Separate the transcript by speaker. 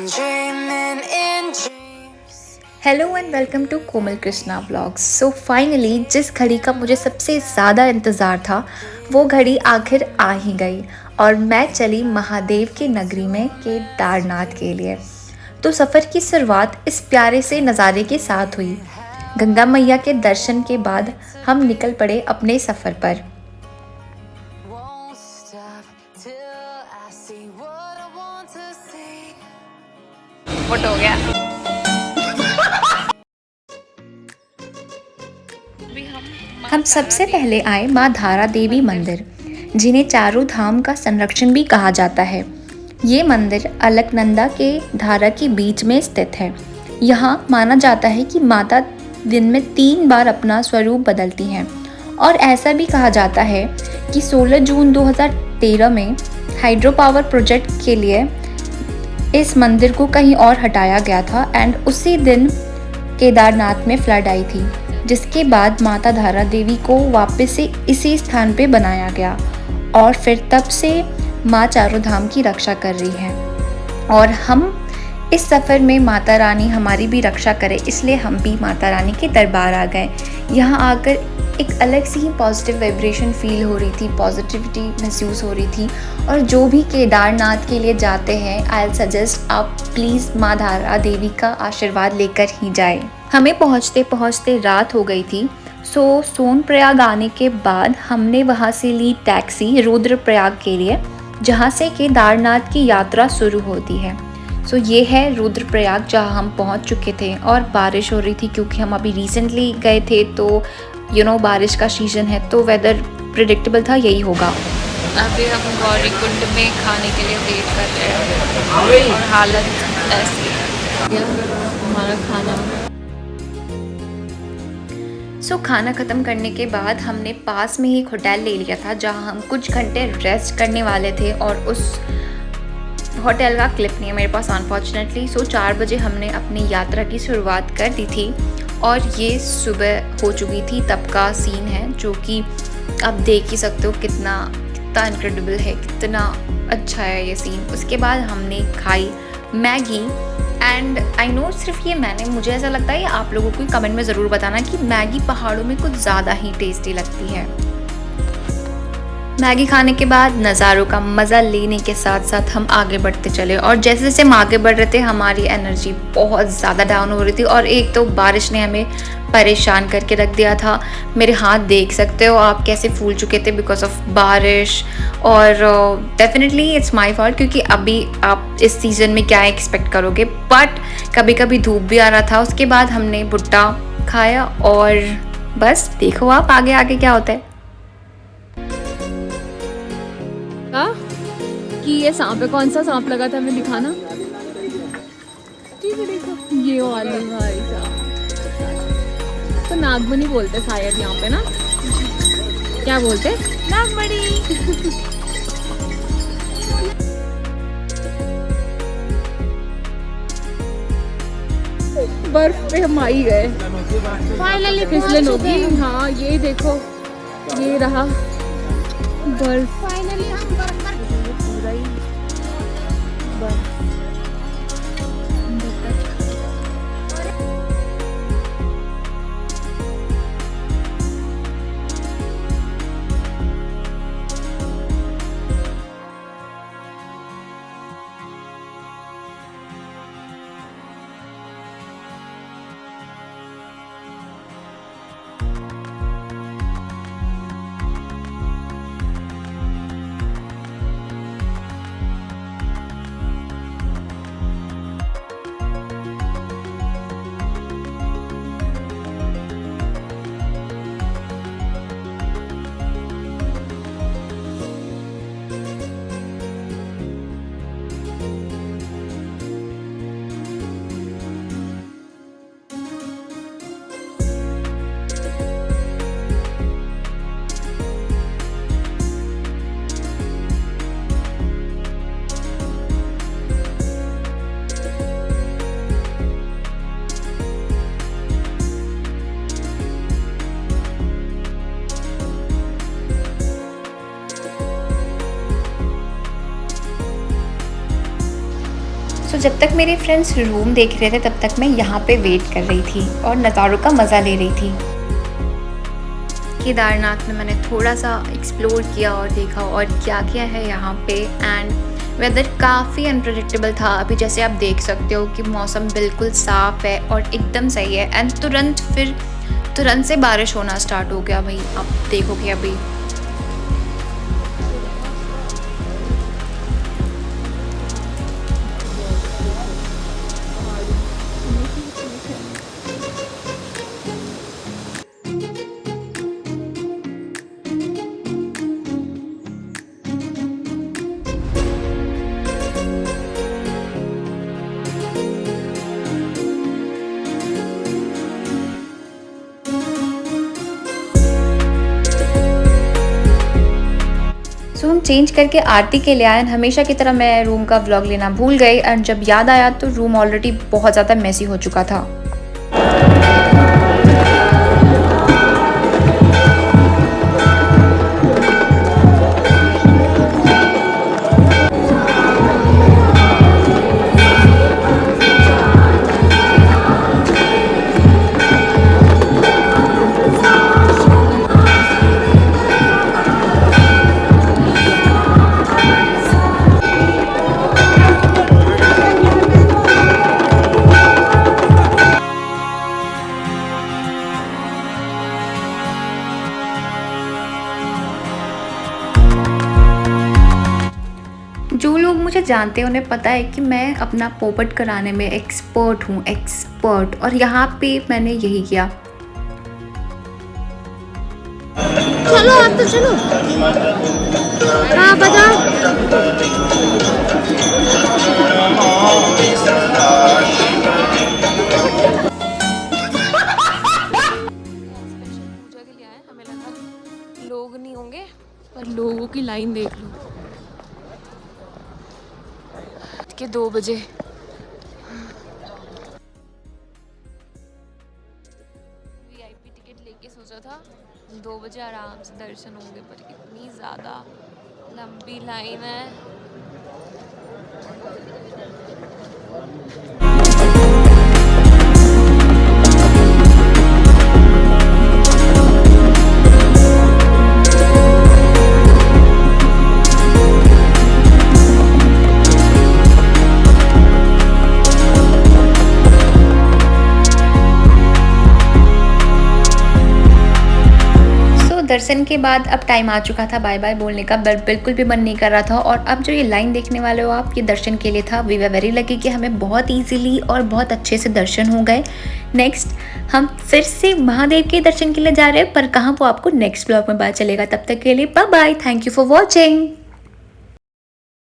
Speaker 1: dreaming in dreams.
Speaker 2: Hello and welcome to Komal Krishna vlogs. So finally जिस घड़ी का मुझे सबसे ज़्यादा इंतज़ार था वो घड़ी आखिर आ ही गई और मैं चली महादेव की नगरी में केदारनाथ के लिए। तो सफ़र की शुरुआत इस प्यारे से नज़ारे के साथ हुई। गंगा मैया के दर्शन के बाद हम निकल पड़े अपने सफ़र पर।
Speaker 1: Won't stop till I see what I want to see.
Speaker 3: Photo हो गया।
Speaker 2: हम सबसे पहले आए माँ धारा देवी मंदिर, जिन्हें चारों धाम का संरक्षण भी कहा जाता है। ये मंदिर अलकनंदा के धारा के बीच में स्थित है। यहाँ माना जाता है कि माता दिन में 3 बार अपना स्वरूप बदलती हैं और ऐसा भी कहा जाता है कि 16 जून 2013 में हाइड्रो पावर प्रोजेक्ट के लिए इस मंदिर को कहीं और हटाया गया था एंड उसी दिन केदारनाथ में फ्लड आई थी, जिसके बाद माता धारा देवी को वापस से इसी स्थान पे बनाया गया और फिर तब से माँ चारों धाम की रक्षा कर रही है। और हम इस सफ़र में माता रानी हमारी भी रक्षा करे, इसलिए हम भी माता रानी के दरबार आ गए। यहाँ आकर एक अलग सी ही पॉजिटिव वाइब्रेशन फील हो रही थी, पॉजिटिविटी महसूस हो रही थी। और जो भी केदारनाथ के लिए जाते हैं, आई सजेस्ट आप प्लीज़ माँ धारा देवी का आशीर्वाद लेकर ही जाए। हमें पहुँचते पहुँचते रात हो गई थी। सो सोनप्रयाग आने के बाद हमने वहाँ से ली टैक्सी रुद्रप्रयाग के लिए, जहाँ से केदारनाथ की यात्रा शुरू होती है। सो ये है रुद्रप्रयाग, जहाँ हम पहुँच चुके थे और बारिश हो रही थी क्योंकि हम अभी रिसेंटली गए थे। तो बारिश का सीजन है तो वेदर प्रिडिक्टेबल था, यही होगा।
Speaker 3: अभी हम गौरी कुंड में खाने के लिए वेट कर रहे हैं और हालत ऐसी है। हमारा खाना
Speaker 2: खाना ख़त्म करने के बाद हमने पास में ही एक होटल ले लिया था, जहां हम कुछ घंटे रेस्ट करने वाले थे और उस होटल का क्लिप नहीं है मेरे पास अनफॉर्चुनेटली। 4 बजे हमने अपनी यात्रा की शुरुआत कर दी थी और ये सुबह हो चुकी थी तब का सीन है, जो कि आप देख ही सकते हो कितना इनक्रेडिबल है, कितना अच्छा है ये सीन। उसके बाद हमने खाई मैगी एंड आई नो सिर्फ ये मुझे ऐसा लगता है, आप लोगों को कमेंट में ज़रूर बताना कि मैगी पहाड़ों में कुछ ज़्यादा ही टेस्टी लगती है। मैगी खाने के बाद नज़ारों का मज़ा लेने के साथ साथ हम आगे बढ़ते चले और जैसे जैसे हम आगे बढ़ रहे थे हमारी एनर्जी बहुत ज़्यादा डाउन हो रही थी और एक तो बारिश ने हमें परेशान करके रख दिया था। मेरे हाथ देख सकते हो आप कैसे फूल चुके थे बिकॉज ऑफ बारिश। और डेफिनेटली इट्स माय फॉल्ट, क्योंकि अभी आप इस सीज़न में क्या एक्सपेक्ट करोगे, बट कभी कभी धूप भी आ रहा था। उसके बाद हमने भुट्टा खाया और बस देखो आप आगे आगे क्या होता है।
Speaker 3: कि ये सांप है, कौन सा सांप लगा था हमें दिखाना। ठीक है देखो ये वाले भाई साहब तो नागमणि बोलते शायद यहाँ पे ना, क्या बोलते नागमणि। बर्फ पे हम आ ही गए फाइनली, फिसलन होगी। हाँ ये देखो ये रहा बर्फ, फाइनली हम बर्फ पर पूरा ही बर्फ।
Speaker 2: सो जब तक मेरे फ्रेंड्स रूम देख रहे थे तब तक मैं यहाँ पे वेट कर रही थी और नज़ारों का मज़ा ले रही थी। केदारनाथ में मैंने थोड़ा सा एक्सप्लोर किया और देखा और क्या क्या है यहाँ पे। एंड वेदर काफ़ी अनप्रेडिक्टेबल था। अभी जैसे आप देख सकते हो कि मौसम बिल्कुल साफ़ है और एकदम सही है। एंड तुरंत से बारिश होना स्टार्ट हो गया। भाई आप देखोगे अभी सो हम चेंज करके आरती के लिए आए। हमेशा की तरह मैं रूम का व्लॉग लेना भूल गई एंड जब याद आया तो रूम ऑलरेडी बहुत ज़्यादा मेसी हो चुका था। जो लोग मुझे जानते हैं उन्हें पता है कि मैं अपना पोपट कराने में एक्सपर्ट हूँ, एक्सपर्ट। और यहाँ पे मैंने यही किया।
Speaker 3: चलो आप तो चलो। हाँ बताओ। पूजा के लिए आए, हमें लगा लोग नहीं होंगे पर लोगों की लाइन देख लो के 2 बजे। वीआईपी टिकट लेके सोचा था 2 बजे आराम से दर्शन होंगे पर इतनी ज़्यादा लंबी लाइन है।
Speaker 2: दर्शन के बाद अब टाइम आ चुका था बाय बाय बोलने का, बट बिल्कुल भी मन नहीं कर रहा था। और अब जो ये लाइन देखने वाले हो आप, ये दर्शन के लिए था। वी वर वेरी लकी कि हमें बहुत इजीली और बहुत अच्छे से दर्शन हो गए। नेक्स्ट हम फिर से महादेव के दर्शन के लिए जा रहे हैं, पर कहाँ वो आपको नेक्स्ट ब्लॉग में पता चलेगा। तब तक के लिए bye bye, thank you for watching.